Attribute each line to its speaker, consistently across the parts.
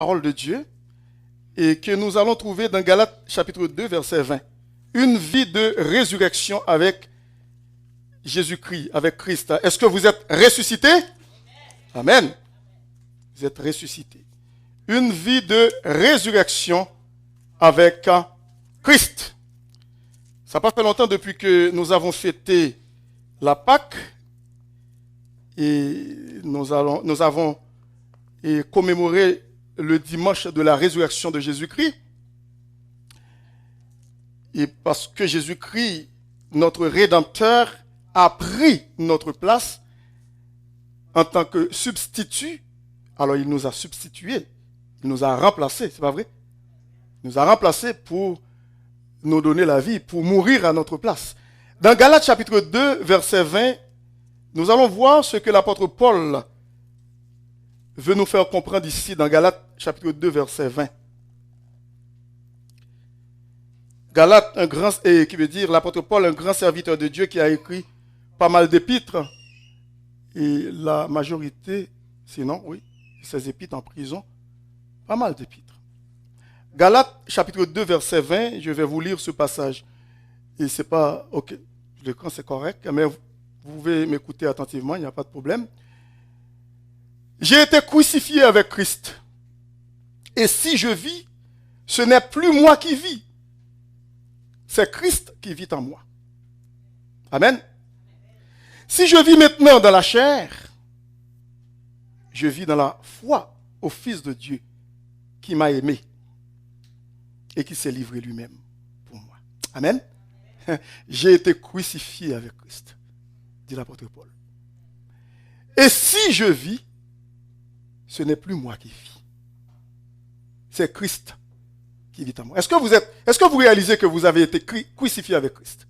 Speaker 1: parole de Dieu et que nous allons trouver dans Galates chapitre 2 verset 20. Une vie de résurrection avec Jésus-Christ, avec Christ. Est-ce que vous êtes ressuscité? Amen. Vous êtes ressuscité. Une vie de résurrection avec Christ. Ça n'a pas fait longtemps depuis que nous avons fêté la Pâque et nous avons commémoré le dimanche de la résurrection de Jésus-Christ. Et parce que Jésus-Christ, notre Rédempteur, a pris notre place en tant que substitut, alors il nous a substitués, il nous a remplacés, c'est pas vrai? Il nous a remplacés pour nous donner la vie, pour mourir à notre place. Dans Galates chapitre 2, verset 20, nous allons voir ce que l'apôtre Paul veut nous faire comprendre ici dans Galates chapitre 2, verset 20. Galates, qui veut dire l'apôtre Paul, un grand serviteur de Dieu qui a écrit pas mal d'épîtres. Et la majorité, sinon, oui, ces épîtres en prison, pas mal d'épîtres. Galates chapitre 2, verset 20, je vais vous lire ce passage. Et c'est pas, ok, l'écran c'est correct, mais vous pouvez m'écouter attentivement, il n'y a pas de problème. J'ai été crucifié avec Christ. Et si je vis, ce n'est plus moi qui vis. C'est Christ qui vit en moi. Amen. Si je vis maintenant dans la chair, je vis dans la foi au Fils de Dieu qui m'a aimé et qui s'est livré lui-même pour moi. Amen. J'ai été crucifié avec Christ, dit l'apôtre Paul. Et si je vis, ce n'est plus moi qui vis. C'est Christ qui vit en moi. Est-ce que vous réalisez que vous avez été crucifié avec Christ?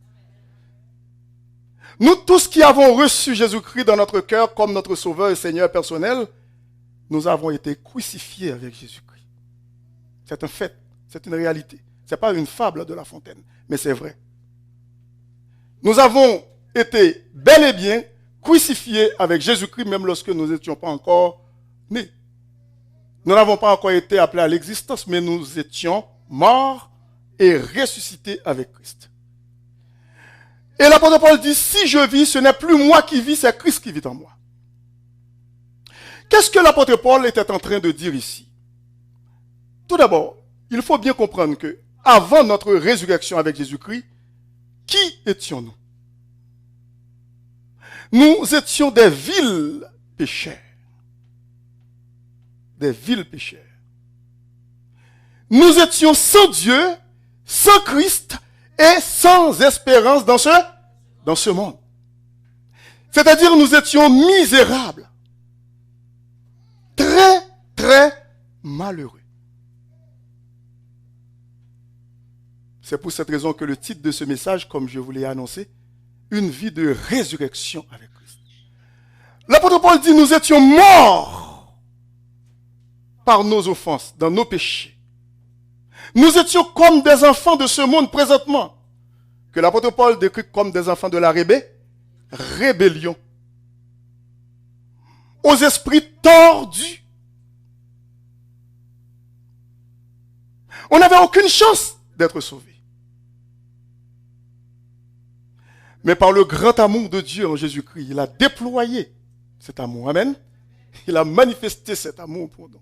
Speaker 1: Nous tous qui avons reçu Jésus-Christ dans notre cœur comme notre Sauveur et Seigneur personnel, nous avons été crucifiés avec Jésus-Christ. C'est un fait, c'est une réalité. Ce n'est pas une fable de La Fontaine, mais c'est vrai. Nous avons été bel et bien crucifiés avec Jésus-Christ même lorsque nous n'étions pas encore nés. Nous n'avons pas encore été appelés à l'existence, mais nous étions morts et ressuscités avec Christ. Et l'apôtre Paul dit, si je vis, ce n'est plus moi qui vis, c'est Christ qui vit en moi. Qu'est-ce que l'apôtre Paul était en train de dire ici? Tout d'abord, il faut bien comprendre que avant notre résurrection avec Jésus-Christ, qui étions-nous? Nous étions des vils pécheurs. Des vils pécheurs. Nous étions sans Dieu, sans Christ et sans espérance dans ce monde. C'est-à-dire nous étions misérables. Très, très malheureux. C'est pour cette raison que le titre de ce message, comme je vous l'ai annoncé, une vie de résurrection avec Christ. L'apôtre Paul dit, nous étions morts par nos offenses, dans nos péchés. Nous étions comme des enfants de ce monde présentement, que l'apôtre Paul décrit comme des enfants de la rébellion, aux esprits tordus. On n'avait aucune chance d'être sauvés. Mais par le grand amour de Dieu en Jésus-Christ, il a déployé cet amour. Amen. Il a manifesté cet amour pour nous.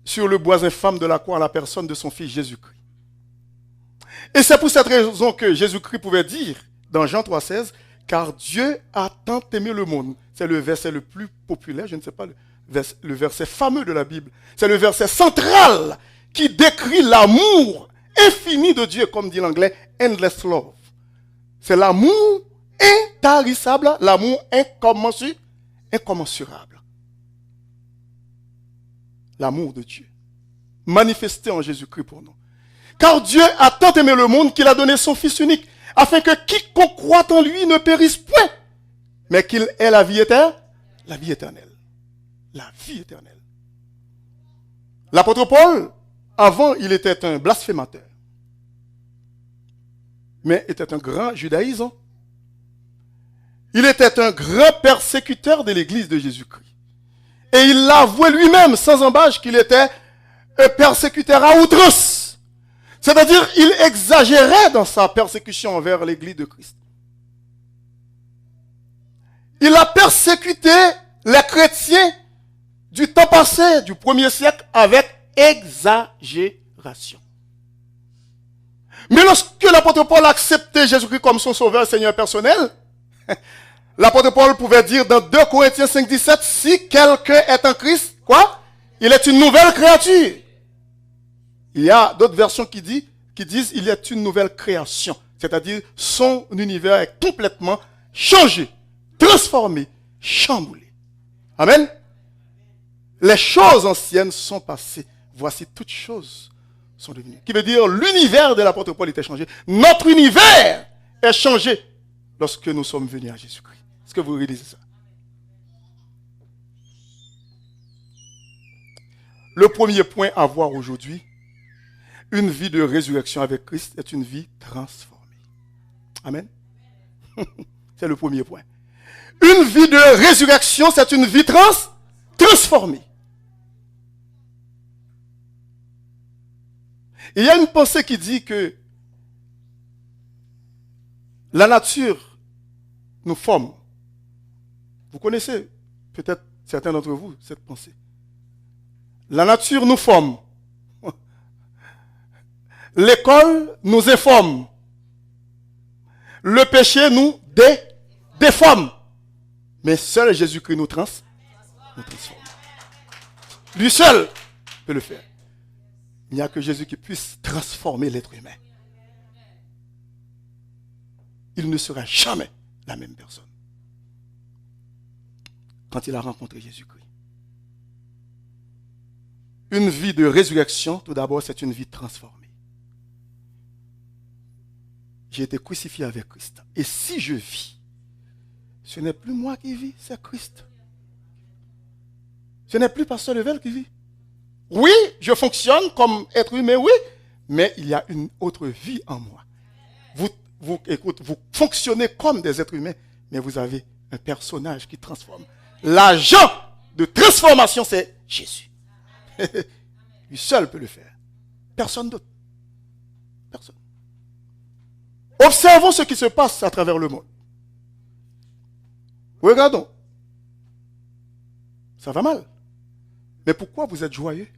Speaker 1: Sur le bois infâme de la croix en la personne de son Fils Jésus-Christ. Et c'est pour cette raison que Jésus-Christ pouvait dire dans Jean 3,16, car Dieu a tant aimé le monde. C'est le verset le plus populaire, je ne sais pas, le verset fameux de la Bible. C'est le verset central qui décrit l'amour infini de Dieu, comme dit l'anglais, endless love. C'est l'amour intarissable, l'amour incommensurable. L'amour de Dieu, manifesté en Jésus-Christ pour nous. Car Dieu a tant aimé le monde qu'il a donné son Fils unique, afin que quiconque croit en lui ne périsse point, mais qu'il ait la vie éternelle. La vie éternelle. La vie éternelle. L'apôtre Paul, avant, il était un blasphémateur, mais était un grand judaïsant. Il était un grand persécuteur de l'église de Jésus-Christ. Et il l'a avoué lui-même, sans embâche, qu'il était un persécuteur à outrance. C'est-à-dire, il exagérait dans sa persécution envers l'Église de Christ. Il a persécuté les chrétiens du temps passé, du 1er siècle, avec exagération. Mais lorsque l'apôtre Paul a accepté Jésus-Christ comme son sauveur et Seigneur personnel, l'apôtre Paul pouvait dire dans 2 Corinthiens 5, 17, si quelqu'un est en Christ, quoi? Il est une nouvelle créature. Il y a d'autres versions qui disent il est une nouvelle création. C'est-à-dire son univers est complètement changé, transformé, chamboulé. Amen. Les choses anciennes sont passées. Voici toutes choses sont devenues. Qui veut dire l'univers de l'apôtre Paul était changé. Notre univers est changé lorsque nous sommes venus à Jésus-Christ. Est-ce que vous réalisez ça? Le premier point à voir aujourd'hui, une vie de résurrection avec Christ est une vie transformée. Amen. C'est le premier point. Une vie de résurrection, c'est une vie transformée. Il y a une pensée qui dit que la nature nous forme. Vous connaissez peut-être certains d'entre vous cette pensée. La nature nous forme. L'école nous informe. Le péché nous déforme. Mais seul Jésus-Christ nous transforme. Lui seul peut le faire. Il n'y a que Jésus qui puisse transformer l'être humain. Il ne sera jamais la même personne quand il a rencontré Jésus-Christ. Une vie de résurrection, tout d'abord, c'est une vie transformée. J'ai été crucifié avec Christ. Et si je vis, ce n'est plus moi qui vis, c'est Christ. Ce n'est plus Pasteur Level qui vit. Oui, je fonctionne comme être humain, oui, mais il y a une autre vie en moi. Vous fonctionnez comme des êtres humains, mais vous avez un personnage qui transforme. L'agent de transformation, c'est Jésus. Lui seul peut le faire. Personne d'autre. Personne. Observons ce qui se passe à travers le monde. Regardons. Ça va mal. Mais pourquoi vous êtes joyeux?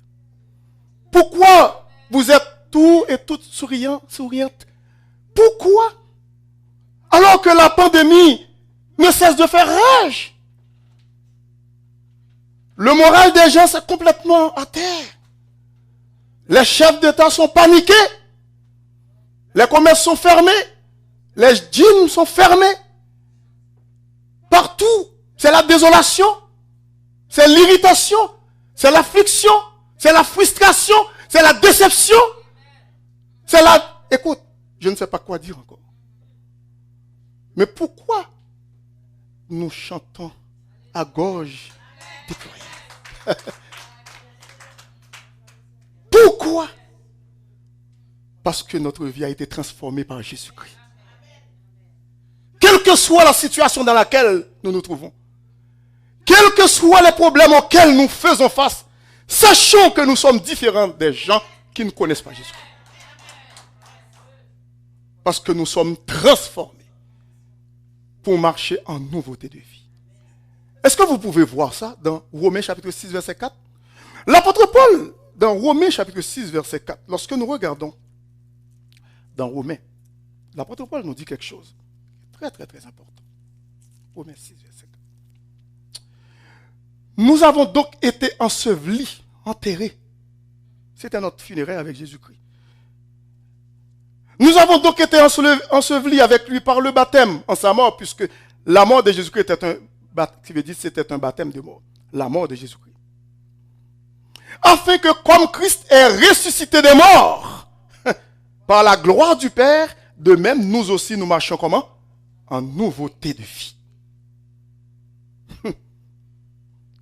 Speaker 1: Pourquoi vous êtes tout et toutes souriantes? Pourquoi? Alors que la pandémie ne cesse de faire rage. Le moral des gens est complètement à terre. Les chefs d'État sont paniqués. Les commerces sont fermés. Les gyms sont fermés. Partout, c'est la désolation. C'est l'irritation. C'est l'affliction. C'est la frustration. C'est la déception. C'est la... Écoute, je ne sais pas quoi dire encore. Mais pourquoi nous chantons à gorge déployée? Pourquoi? Parce que notre vie a été transformée par Jésus-Christ. Quelle que soit la situation dans laquelle nous nous trouvons, quels que soient les problèmes auxquels nous faisons face, sachons que nous sommes différents des gens qui ne connaissent pas Jésus. Parce que nous sommes transformés pour marcher en nouveauté de vie. Est-ce que vous pouvez voir ça dans Romains chapitre 6, verset 4? L'apôtre Paul, dans Romains chapitre 6, verset 4, lorsque nous regardons dans Romains, l'apôtre Paul nous dit quelque chose très très très important. Romains 6, verset 4. Nous avons donc été ensevelis, enterrés. C'était notre funéraire avec Jésus-Christ. Nous avons donc été ensevelis avec lui par le baptême en sa mort, puisque la mort de Jésus-Christ c'était un baptême de mort. La mort de Jésus-Christ. Afin que comme Christ est ressuscité des morts, par la gloire du Père, de même nous aussi nous marchons comment? En nouveauté de vie.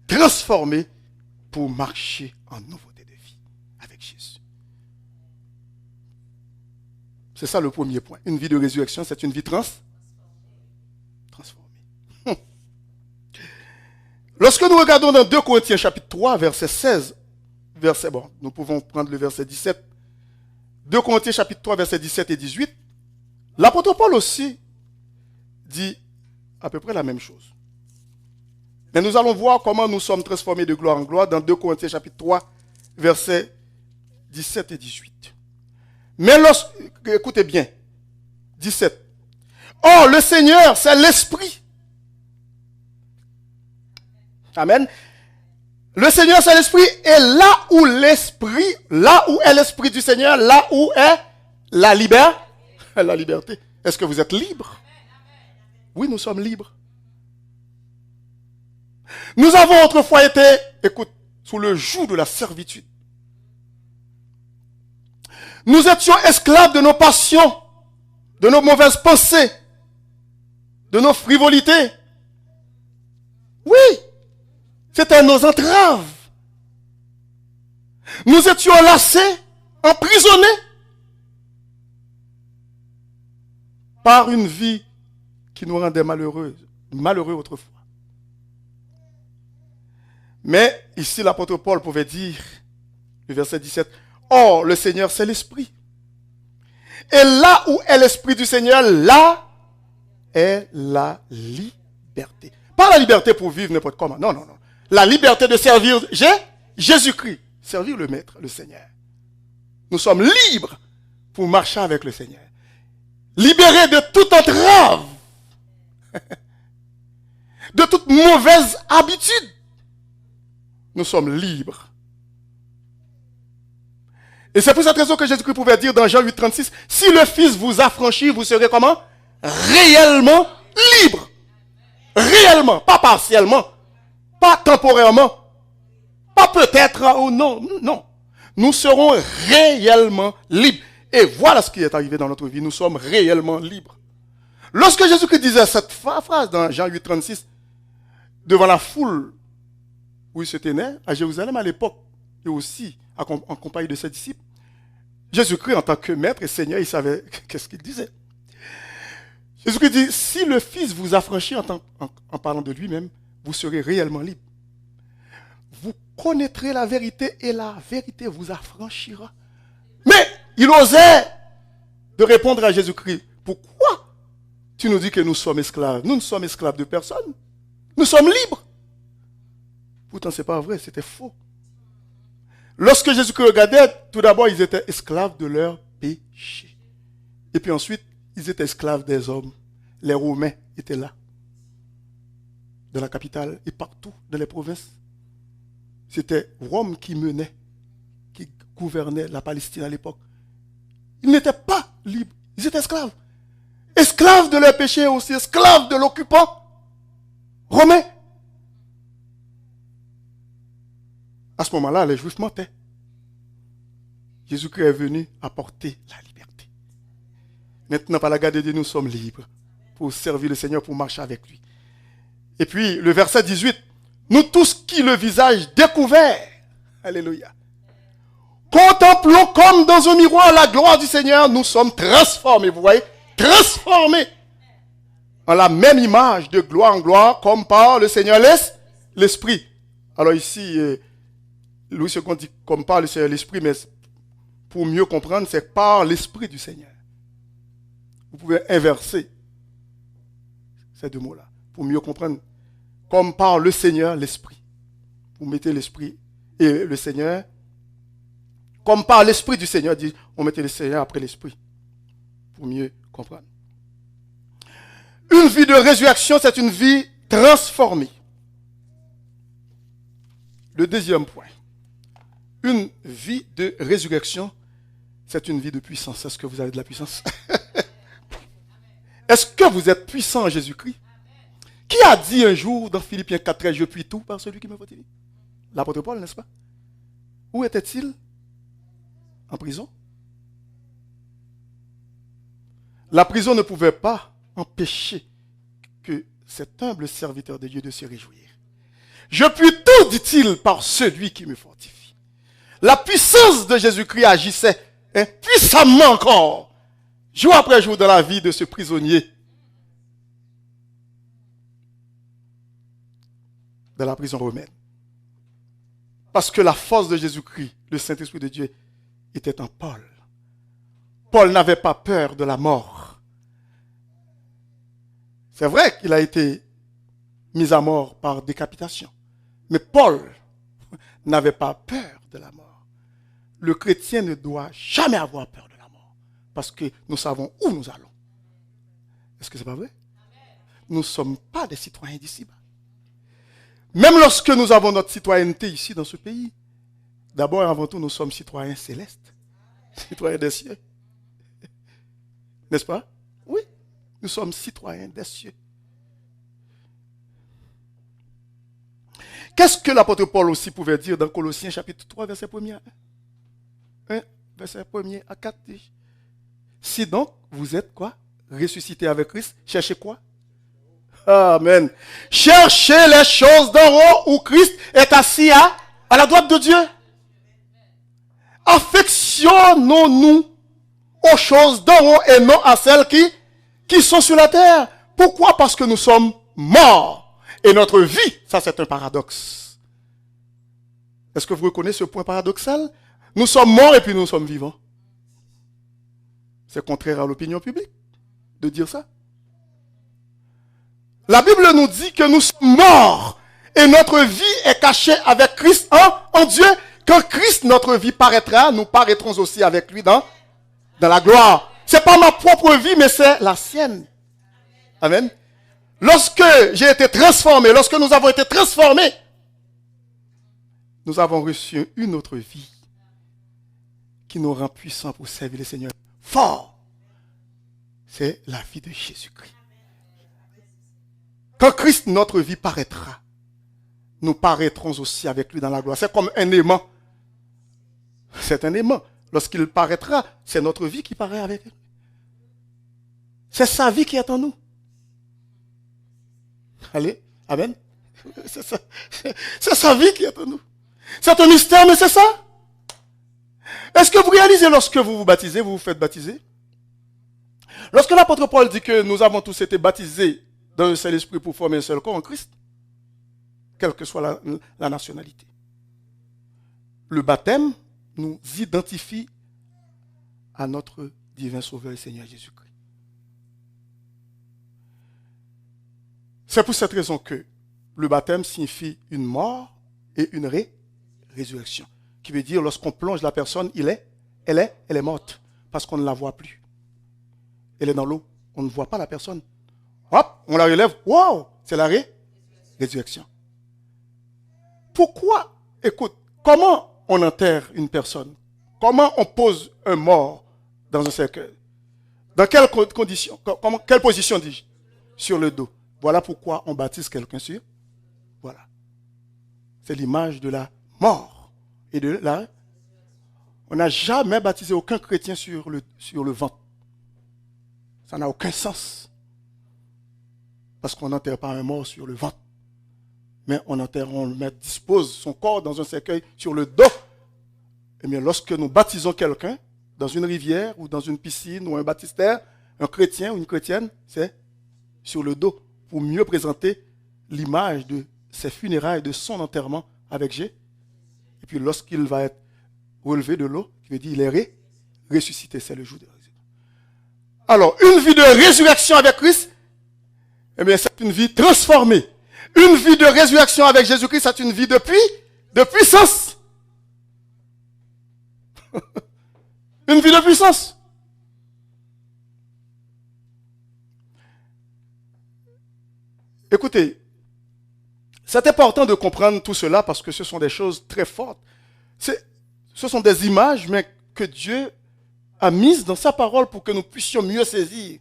Speaker 1: Transformés pour marcher en nouveauté de vie avec Jésus. C'est ça le premier point. Une vie de résurrection, c'est une vie transformée. Lorsque nous regardons dans 2 Corinthiens chapitre 3, verset 16, nous pouvons prendre le verset 17. 2 Corinthiens chapitre 3, verset 17 et 18. L'apôtre Paul aussi dit à peu près la même chose. Mais nous allons voir comment nous sommes transformés de gloire en gloire dans 2 Corinthiens chapitre 3, versets 17 et 18. Mais écoutez bien, 17. Oh, le Seigneur, c'est l'Esprit. Amen. Le Seigneur, c'est l'Esprit, et là où est l'Esprit du Seigneur, là où est la liberté. Est-ce que vous êtes libre? Oui, nous sommes libres. Nous avons autrefois été, sous le joug de la servitude. Nous étions esclaves de nos passions, de nos mauvaises pensées, de nos frivolités. Oui, c'était nos entraves. Nous étions lacés, emprisonnés par une vie qui nous rendait malheureux autrefois. Mais ici, l'apôtre Paul pouvait dire, le verset 17, « Or, le Seigneur, c'est l'Esprit. Et là où est l'Esprit du Seigneur, là est la liberté. » Pas la liberté pour vivre n'importe comment. Non, non, non. La liberté de servir Jésus-Christ. Servir le Maître, le Seigneur. Nous sommes libres pour marcher avec le Seigneur. Libérés de toute entrave. De toute mauvaise habitude. Nous sommes libres. Et c'est pour cette raison que Jésus-Christ pouvait dire dans Jean 8, 36, « Si le Fils vous affranchit, vous serez comment? Réellement libre. » Réellement, pas partiellement, pas temporairement, pas peut-être, ou non, non. Nous serons réellement libres. Et voilà ce qui est arrivé dans notre vie. Nous sommes réellement libres. Lorsque Jésus-Christ disait cette phrase dans Jean 8, 36, devant la foule où il se tenait, à Jérusalem à l'époque, et aussi en compagnie de ses disciples, Jésus-Christ en tant que maître et Seigneur, il savait qu'est-ce qu'il disait. Jésus-Christ dit, si le Fils vous affranchit en parlant de lui-même, vous serez réellement libre. Vous connaîtrez la vérité et la vérité vous affranchira. Mais il osait de répondre à Jésus-Christ, pourquoi tu nous dis que nous sommes esclaves? Nous ne sommes esclaves de personne. Nous sommes libres. Pourtant, ce n'est pas vrai, c'était faux. Lorsque Jésus-Christ regardait, tout d'abord, ils étaient esclaves de leur péché. Et puis ensuite, ils étaient esclaves des hommes. Les Romains étaient là, dans la capitale et partout dans les provinces. C'était Rome qui menait, qui gouvernait la Palestine à l'époque. Ils n'étaient pas libres, ils étaient esclaves. Esclaves de leur péché aussi, esclaves de l'occupant romain. À ce moment-là, les Juifs mentaient. Jésus-Christ est venu apporter la liberté. Maintenant, par la grâce de Dieu, nous sommes libres pour servir le Seigneur, pour marcher avec lui. Et puis, le verset 18. Nous tous qui le visage découvert, alléluia, contemplons comme dans un miroir la gloire du Seigneur, nous sommes transformés, vous voyez, transformés en la même image de gloire en gloire, comme par le Seigneur l'Esprit. Alors ici, Louis II dit comme par le Seigneur l'Esprit, mais pour mieux comprendre, c'est par l'Esprit du Seigneur. Vous pouvez inverser ces deux mots-là, pour mieux comprendre. Comme par le Seigneur l'Esprit. Vous mettez l'Esprit et le Seigneur. Comme par l'Esprit du Seigneur, on mettait le Seigneur après l'Esprit. Pour mieux comprendre. Une vie de résurrection, c'est une vie transformée. Le deuxième point. Une vie de résurrection, c'est une vie de puissance. Est-ce que vous avez de la puissance? Est-ce que vous êtes puissant en Jésus-Christ? Qui a dit un jour dans Philippiens 4, je puis tout par celui qui me fortifie? L'apôtre Paul, n'est-ce pas? Où était-il? En prison. La prison ne pouvait pas empêcher que cet humble serviteur de Dieu de se réjouir. Je puis tout, dit-il, par celui qui me fortifie. La puissance de Jésus-Christ agissait puissamment encore, jour après jour dans la vie de ce prisonnier. dans la prison romaine. Parce que la force de Jésus-Christ, le Saint-Esprit de Dieu, était en Paul. Paul n'avait pas peur de la mort. C'est vrai qu'il a été mis à mort par décapitation. Mais Paul n'avait pas peur de la mort. Le chrétien ne doit jamais avoir peur de la mort. Parce que nous savons où nous allons. Est-ce que ce n'est pas vrai? Nous ne sommes pas des citoyens d'ici-bas. Même lorsque nous avons notre citoyenneté ici dans ce pays, d'abord et avant tout, nous sommes citoyens célestes. Citoyens des cieux. N'est-ce pas? Oui, nous sommes citoyens des cieux. Qu'est-ce que l'apôtre Paul aussi pouvait dire dans Colossiens chapitre 3, verset 1er 1, verset 1er à 4. Si donc vous êtes quoi? Ressuscité avec Christ, cherchez quoi? Amen. Cherchez les choses d'en haut où Christ est assis à la droite de Dieu. Affectionnons-nous aux choses d'en haut et non à celles qui sont sur la terre. Pourquoi? Parce que nous sommes morts. Et notre vie, ça c'est un paradoxe. Est-ce que vous reconnaissez ce point paradoxal? Nous sommes morts et puis nous sommes vivants. C'est contraire à l'opinion publique de dire ça. La Bible nous dit que nous sommes morts et notre vie est cachée avec Christ en Dieu. Quand Christ, notre vie, paraîtra, nous paraîtrons aussi avec lui dans la gloire. Ce n'est pas ma propre vie, mais c'est la sienne. Amen. Lorsque j'ai été transformé, lorsque nous avons été transformés, nous avons reçu une autre vie qui nous rend puissants pour servir le Seigneur. Fort. C'est la vie de Jésus-Christ. Quand Christ, notre vie, paraîtra, nous paraîtrons aussi avec lui dans la gloire. C'est comme un aimant. C'est un aimant. Lorsqu'il paraîtra, c'est notre vie qui paraît avec lui. C'est sa vie qui est en nous. Allez, amen. C'est sa vie qui est en nous. C'est un mystère, mais c'est ça. Est-ce que vous réalisez lorsque vous vous baptisez, vous vous faites baptiser? Lorsque l'apôtre Paul dit que nous avons tous été baptisés dans le Saint-Esprit pour former un seul corps en Christ, quelle que soit la nationalité. Le baptême nous identifie à notre divin Sauveur et Seigneur Jésus-Christ. C'est pour cette raison que le baptême signifie une mort et une résurrection. Qui veut dire, lorsqu'on plonge la personne, elle est morte. Parce qu'on ne la voit plus. Elle est dans l'eau. On ne voit pas la personne. Hop, on la relève. Wow, c'est la résurrection. Pourquoi? Écoute, comment on enterre une personne? Comment on pose un mort dans un cercueil? Dans quelles conditions? Quelle position dis-je? Sur le dos. Voilà pourquoi on baptise quelqu'un sur. Voilà. C'est l'image de la mort et de la. On n'a jamais baptisé aucun chrétien sur le ventre. Ça n'a aucun sens. Parce qu'on n'enterre pas un mort sur le ventre. Mais on dispose son corps dans un cercueil sur le dos. Et bien lorsque nous baptisons quelqu'un dans une rivière ou dans une piscine ou un baptistère, un chrétien ou une chrétienne, c'est sur le dos pour mieux présenter l'image de ses funérailles, de son enterrement avec Jésus. Et puis lorsqu'il va être relevé de l'eau, il veut dire il est ressuscité, c'est le jour de la résurrection. Alors, une vie de résurrection avec Christ, eh bien c'est une vie transformée. Une vie de résurrection avec Jésus-Christ, c'est une vie de puissance. Une vie de puissance. Écoutez, c'est important de comprendre tout cela parce que ce sont des choses très fortes. Ce sont des images, mais que Dieu a mises dans sa parole pour que nous puissions mieux saisir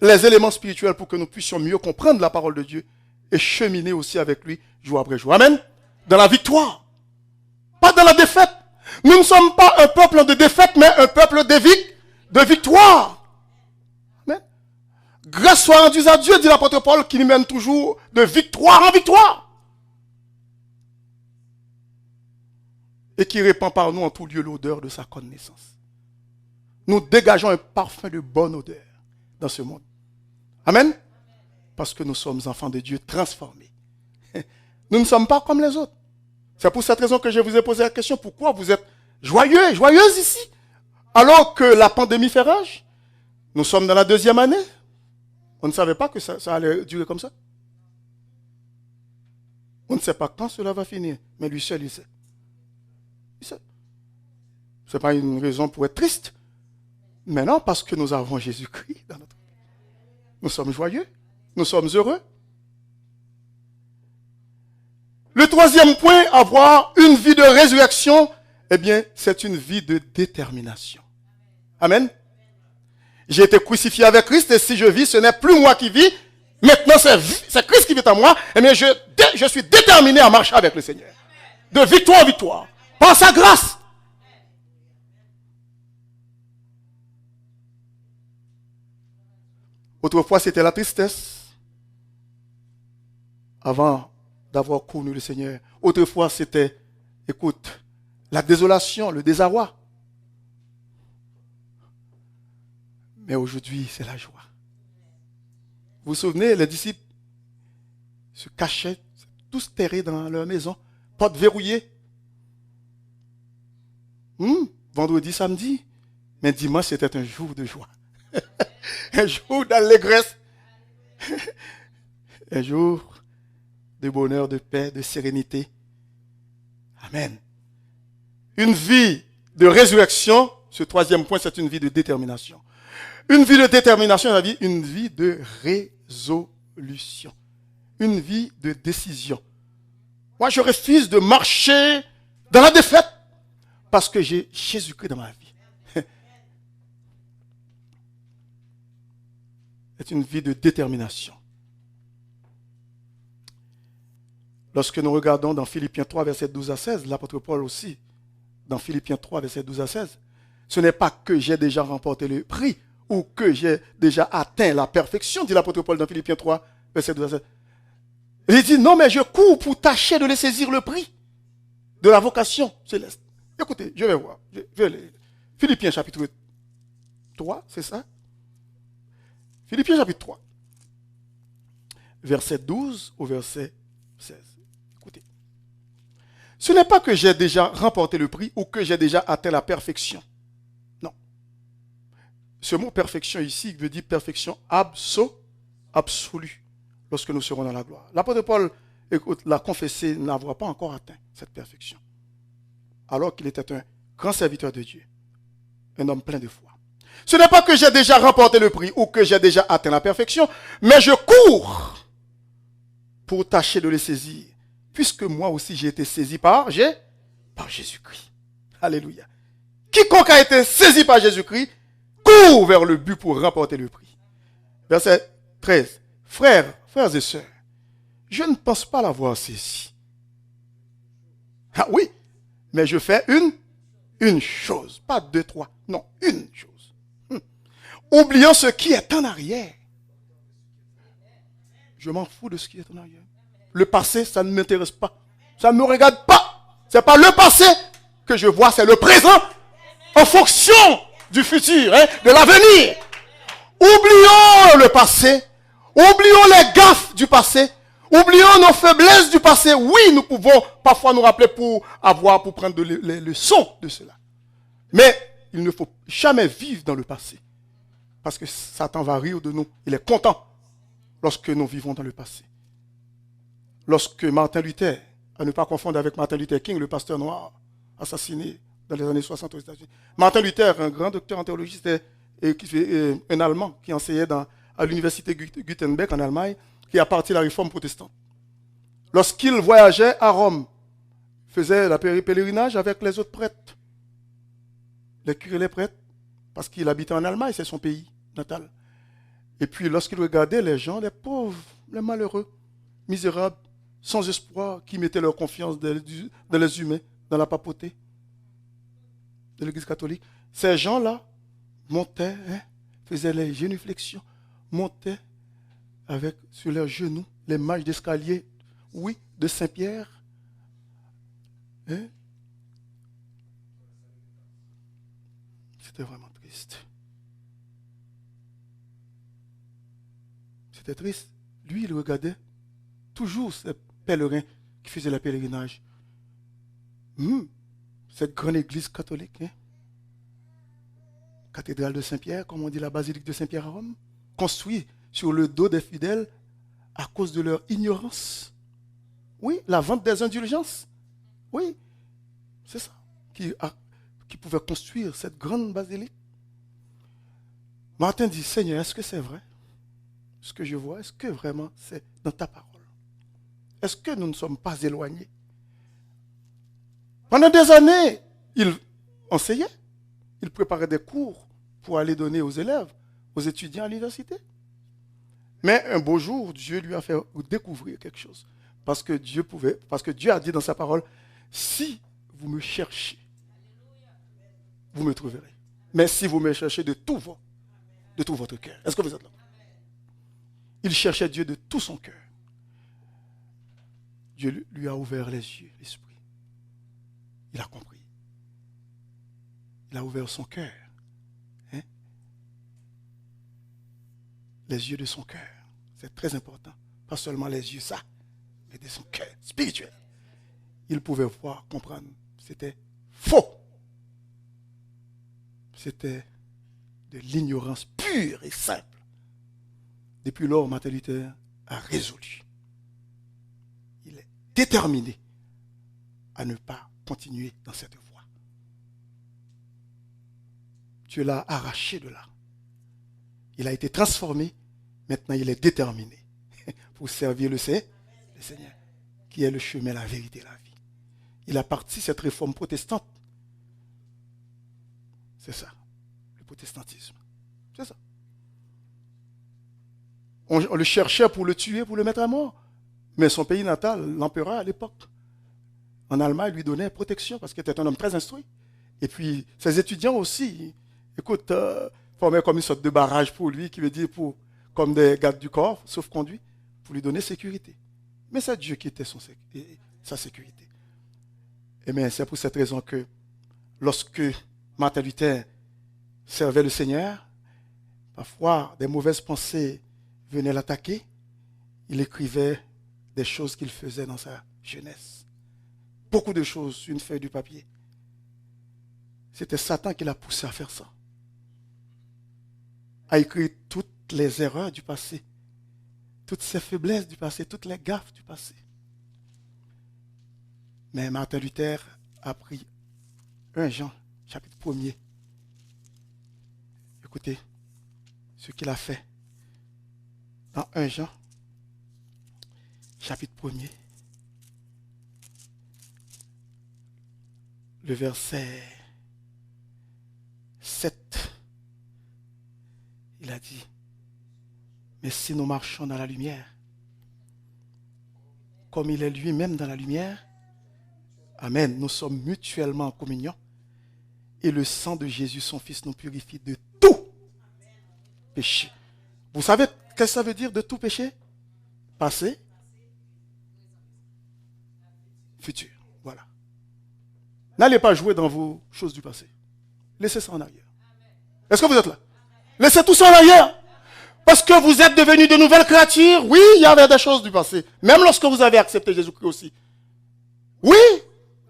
Speaker 1: les éléments spirituels, pour que nous puissions mieux comprendre la parole de Dieu et cheminer aussi avec lui jour après jour. Amen. Dans la victoire. Pas dans la défaite. Nous ne sommes pas un peuple de défaite, mais un peuple de victoire. Amen. Grâce soit rendue à Dieu, dit l'apôtre Paul, qui nous mène toujours de victoire en victoire. Et qui répand par nous en tout lieu l'odeur de sa connaissance. Nous dégageons un parfum de bonne odeur dans ce monde. Amen. Parce que nous sommes enfants de Dieu transformés. Nous ne sommes pas comme les autres. C'est pour cette raison que je vous ai posé la question, pourquoi vous êtes joyeux, joyeuses ici, alors que la pandémie fait rage? Nous sommes dans la 2e année. On ne savait pas que ça allait durer comme ça. On ne sait pas quand cela va finir, mais lui seul, il sait. Il sait. Ce n'est pas une raison pour être triste, mais non, parce que nous avons Jésus-Christ dans notre vie. Nous sommes joyeux, nous sommes heureux. Le 3e point, avoir une vie de résurrection, eh bien, c'est une vie de détermination. Amen. J'ai été crucifié avec Christ et si je vis, ce n'est plus moi qui vis. Maintenant, c'est Christ qui vit en moi. Eh bien, je suis déterminé à marcher avec le Seigneur. De victoire en victoire. Par sa grâce. Autrefois, c'était la tristesse. Avant d'avoir connu le Seigneur. Autrefois, c'était, écoute, la désolation, le désarroi. Mais aujourd'hui, c'est la joie. Vous vous souvenez, les disciples se cachaient, tous terrés dans leur maison, portes verrouillées. Vendredi, samedi. Mais dimanche, c'était un jour de joie. Un jour d'allégresse. Un jour de bonheur, de paix, de sérénité. Amen. Une vie de résurrection, ce 3e point, c'est une vie de détermination. Une vie de détermination, une vie de résolution. Une vie de décision. Moi, je refuse de marcher dans la défaite parce que j'ai Jésus-Christ dans ma vie. C'est une vie de détermination. Lorsque nous regardons dans Philippiens 3, verset 12 à 16, l'apôtre Paul aussi, dans Philippiens 3, verset 12 à 16, ce n'est pas que j'ai déjà remporté le prix ou que j'ai déjà atteint la perfection, dit l'apôtre Paul dans Philippiens 3, verset 12 à 16. Il dit, non, mais je cours pour tâcher de les saisir le prix de la vocation céleste. Écoutez, je vais voir. Philippiens chapitre 3, c'est ça? Philippiens chapitre 3, verset 12 au verset 16. Écoutez. Ce n'est pas que j'ai déjà remporté le prix ou que j'ai déjà atteint la perfection. Non. Ce mot perfection ici veut dire perfection absolue lorsque nous serons dans la gloire. L'apôtre Paul, écoute, l'a confessé, n'avoir pas encore atteint cette perfection. Alors qu'il était un grand serviteur de Dieu, un homme plein de foi. Ce n'est pas que j'ai déjà remporté le prix ou que j'ai déjà atteint la perfection, mais je cours pour tâcher de les saisir, puisque moi aussi j'ai été saisi par Jésus-Christ. Alléluia. Quiconque a été saisi par Jésus-Christ court vers le but pour remporter le prix. Verset 13. Frères et sœurs, je ne pense pas l'avoir saisi. Ah oui, mais je fais une chose, pas 2, 3, non, une chose. Oublions ce qui est en arrière. Je m'en fous de ce qui est en arrière. Le passé, ça ne m'intéresse pas. Ça ne me regarde pas. Ce n'est pas le passé que je vois, c'est le présent en fonction du futur, de l'avenir. Oublions le passé. Oublions les gaffes du passé. Oublions nos faiblesses du passé. Oui, nous pouvons parfois nous rappeler pour prendre les leçons de cela. Mais il ne faut jamais vivre dans le passé. Parce que Satan va rire de nous. Il est content lorsque nous vivons dans le passé. Lorsque Martin Luther, à ne pas confondre avec Martin Luther King, le pasteur noir, assassiné dans les années 60 aux États-Unis. Martin Luther, un grand docteur en théologie, c'était un Allemand qui enseignait à l'université Gutenberg en Allemagne, qui a parti de la réforme protestante. Lorsqu'il voyageait à Rome, il faisait la pèlerinage avec les autres prêtres, les curés et les prêtres, parce qu'il habitait en Allemagne, c'est son pays natal. Et puis lorsqu'il regardait les gens, les pauvres, les malheureux, misérables, sans espoir, qui mettaient leur confiance dans les humains, dans la papauté de l'Église catholique, ces gens-là montaient, faisaient les génuflexions, montaient sur leurs genoux, les marches d'escalier, oui, de Saint-Pierre. C'était vraiment triste. C'était triste. Lui, il regardait toujours ces pèlerins qui faisaient le pèlerinage. Cette grande église catholique, cathédrale de Saint-Pierre, comme on dit la basilique de Saint-Pierre à Rome, construite sur le dos des fidèles à cause de leur ignorance. Oui, la vente des indulgences. Oui, c'est ça qui pouvait construire cette grande basilique. Martin dit, Seigneur, est-ce que c'est vrai? Ce que je vois, est-ce que vraiment c'est dans ta parole? Est-ce que nous ne sommes pas éloignés? Pendant des années, il enseignait, il préparait des cours pour aller donner aux élèves, aux étudiants à l'université. Mais un beau jour, Dieu lui a fait découvrir quelque chose. Parce que Dieu a dit dans sa parole, si vous me cherchez, vous me trouverez. Mais si vous me cherchez de tout votre cœur. Est-ce que vous êtes là? Il cherchait Dieu de tout son cœur. Dieu lui a ouvert les yeux, l'esprit. Il a compris. Il a ouvert son cœur. Les yeux de son cœur. C'est très important. Pas seulement les yeux, ça, mais de son cœur spirituel. Il pouvait voir, comprendre. C'était faux. C'était de l'ignorance pure et simple. Depuis lors, Martin Luther a résolu. Il est déterminé à ne pas continuer dans cette voie. Dieu l'a arraché de là. Il a été transformé. Maintenant, il est déterminé pour servir le Seigneur, qui est le chemin, la vérité et la vie. Il a parti cette réforme protestante. C'est ça, le protestantisme. C'est ça. On le cherchait pour le tuer, pour le mettre à mort. Mais son pays natal, l'empereur à l'époque, en Allemagne, lui donnait protection parce qu'il était un homme très instruit. Et puis, ses étudiants aussi, écoute, formaient comme une sorte de barrage pour lui, qui veut dire comme des gardes du corps, sauf conduit, pour lui donner sécurité. Mais c'est Dieu qui était sa sécurité. Et bien, c'est pour cette raison que lorsque Martin Luther servait le Seigneur, parfois des mauvaises pensées venaient l'attaquer. Il écrivait des choses qu'il faisait dans sa jeunesse. Beaucoup de choses sur une feuille de papier. C'était Satan qui l'a poussé à faire ça. À écrire toutes les erreurs du passé, toutes ses faiblesses du passé, toutes les gaffes du passé. Mais Martin Luther a pris 1 Jean, chapitre 1er. Écoutez ce qu'il a fait. Dans 1 Jean, chapitre 1er, le verset 7, il a dit, mais si nous marchons dans la lumière, comme il est lui-même dans la lumière, amen, nous sommes mutuellement en communion, et le sang de Jésus, son Fils, nous purifie de tout péché. Vous savez ce que ça veut dire de tout péché? Passé, futur. Voilà. N'allez pas jouer dans vos choses du passé. Laissez ça en arrière. Est-ce que vous êtes là? Laissez tout ça en arrière. Parce que vous êtes devenus de nouvelles créatures. Oui, il y avait des choses du passé. Même lorsque vous avez accepté Jésus-Christ aussi. Oui,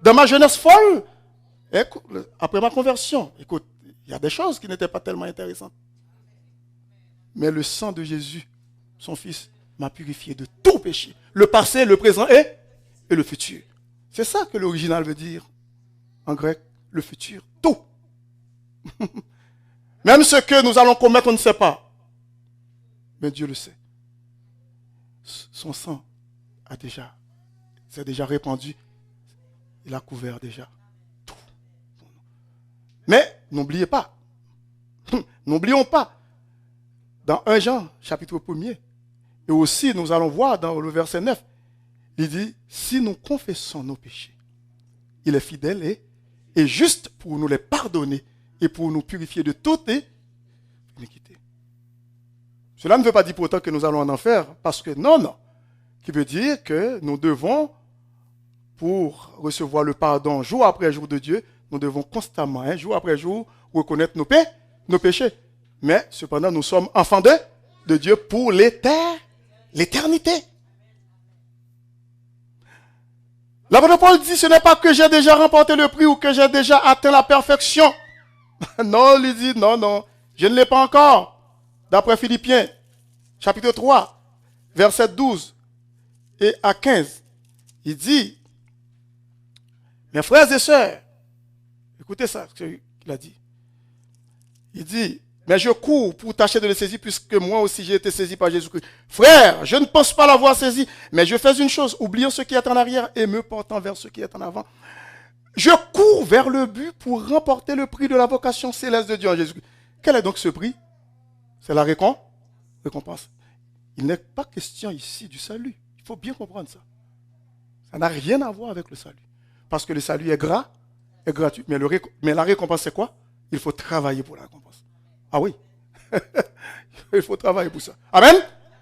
Speaker 1: dans ma jeunesse folle, après ma conversion, écoute, il y a des choses qui n'étaient pas tellement intéressantes. Mais le sang de Jésus, son Fils, m'a purifié de tout péché. Le passé, le présent et le futur. C'est ça que l'original veut dire. En grec, le futur, tout. Même ce que nous allons commettre, on ne sait pas. Mais Dieu le sait. Son sang s'est déjà répandu. Il a couvert déjà tout. Mais n'oubliez pas, n'oublions pas, dans 1 Jean, chapitre 1er, et aussi nous allons voir dans le verset 9, il dit, si nous confessons nos péchés, il est fidèle et juste pour nous les pardonner et pour nous purifier de toute iniquité. Cela ne veut pas dire pourtant que nous allons en enfer, parce que non. Qui veut dire que nous devons, pour recevoir le pardon jour après jour de Dieu, nous devons constamment, jour après jour, reconnaître nos péchés. Mais cependant, nous sommes enfants de Dieu pour l'éternité. L'apôtre Paul dit, ce n'est pas que j'ai déjà remporté le prix ou que j'ai déjà atteint la perfection. Non, il dit, non, je ne l'ai pas encore. D'après Philippiens, chapitre 3, verset 12 et à 15, il dit, mes frères et sœurs, écoutez ça, ce qu'il a dit. Il dit, mais je cours pour tâcher de le saisir puisque moi aussi j'ai été saisi par Jésus-Christ. Frère, je ne pense pas l'avoir saisi, mais je fais une chose, oubliant ce qui est en arrière et me portant vers ce qui est en avant. Je cours vers le but pour remporter le prix de la vocation céleste de Dieu en Jésus-Christ. Quel est donc ce prix? C'est la récompense. Il n'est pas question ici du salut. Il faut bien comprendre ça. Ça n'a rien à voir avec le salut. Parce que le salut est gratuit. Mais la récompense, c'est quoi? Il faut travailler pour la récompense. Ah oui. Il faut travailler pour ça. Amen.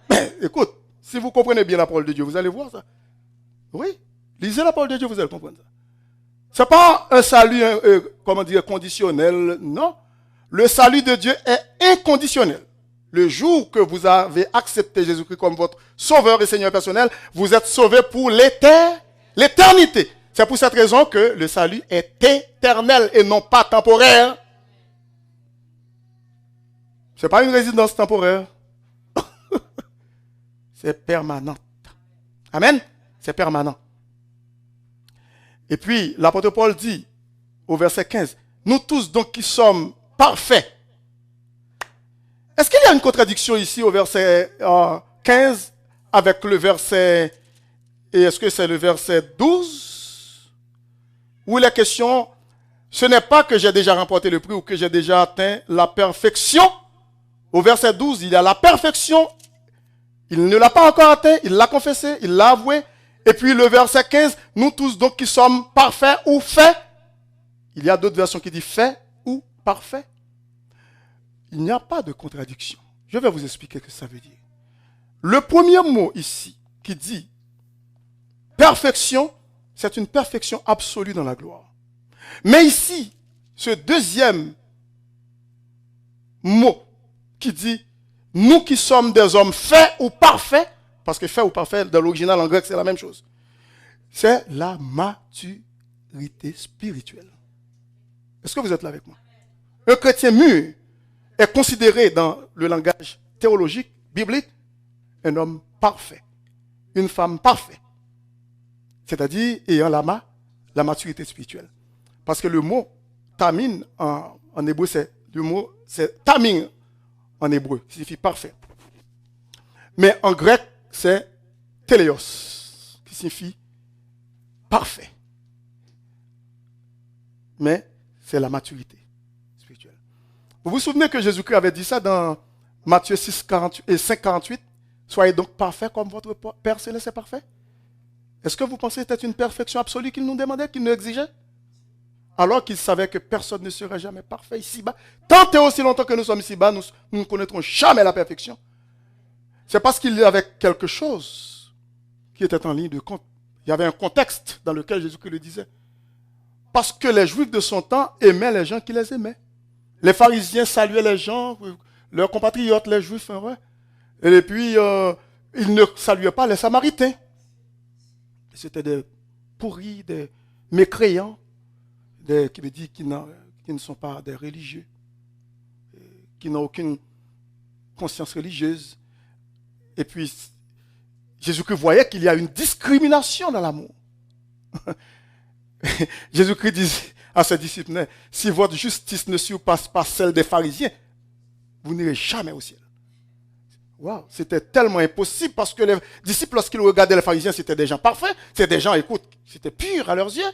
Speaker 1: Mais écoute, si vous comprenez bien la parole de Dieu, vous allez voir ça. Oui. Lisez la parole de Dieu, vous allez comprendre ça. Ce n'est pas un salut, conditionnel. Non. Le salut de Dieu est inconditionnel. Le jour que vous avez accepté Jésus-Christ comme votre sauveur et Seigneur personnel, vous êtes sauvé pour l'éternité. C'est pour cette raison que le salut est éternel et non pas temporaire. Ce n'est pas une résidence temporaire. C'est permanent. Amen. C'est permanent. Et puis, l'apôtre Paul dit, au verset 15, nous tous donc qui sommes parfaits. Est-ce qu'il y a une contradiction ici au verset 15 avec le verset, et est-ce que c'est le verset 12? Où la question, ce n'est pas que j'ai déjà remporté le prix ou que j'ai déjà atteint la perfection. Au verset 12, il y a la perfection. Il ne l'a pas encore atteint, il l'a confessé, il l'a avoué. Et puis le verset 15, nous tous donc qui sommes parfaits ou faits. Il y a d'autres versions qui disent faits ou parfaits. Il n'y a pas de contradiction. Je vais vous expliquer ce que ça veut dire. Le premier mot ici qui dit perfection, c'est une perfection absolue dans la gloire. Mais ici, ce deuxième mot qui dit nous qui sommes des hommes faits ou parfaits, parce que fait ou parfait, dans l'original en grec, c'est la même chose. C'est la maturité spirituelle. Est-ce que vous êtes là avec moi? Un chrétien mûr est considéré dans le langage théologique, biblique, un homme parfait. Une femme parfaite. C'est-à-dire ayant la maturité spirituelle. Parce que le mot tamin en hébreu, c'est tamin en hébreu, qui signifie parfait. Mais en grec, c'est téléos, qui signifie parfait. Mais c'est la maturité spirituelle. Vous vous souvenez que Jésus-Christ avait dit ça dans Matthieu 6, 48 et 5, 48? Soyez donc parfaits comme votre Père Céleste est parfait. Est-ce que vous pensez que c'était une perfection absolue qu'il nous demandait, qu'il nous exigeait? Alors qu'il savait que personne ne serait jamais parfait ici-bas. Tant et aussi longtemps que nous sommes ici-bas, nous ne connaîtrons jamais la perfection. C'est parce qu'il y avait quelque chose qui était en ligne de compte. Il y avait un contexte dans lequel Jésus-Christ le disait. Parce que les Juifs de son temps aimaient les gens qui les aimaient. Les pharisiens saluaient les gens, leurs compatriotes, les Juifs. Ouais. Et puis, ils ne saluaient pas les Samaritains. C'était des pourris, des mécréants, qui ne sont pas des religieux, qui n'ont aucune conscience religieuse. Et puis, Jésus-Christ voyait qu'il y a une discrimination dans l'amour. Jésus-Christ dit à ses disciples, si votre justice ne surpasse pas celle des pharisiens, vous n'irez jamais au ciel. Wow, c'était tellement impossible parce que les disciples, lorsqu'ils regardaient les pharisiens, c'était des gens parfaits. C'était des gens, écoute, c'était pur à leurs yeux.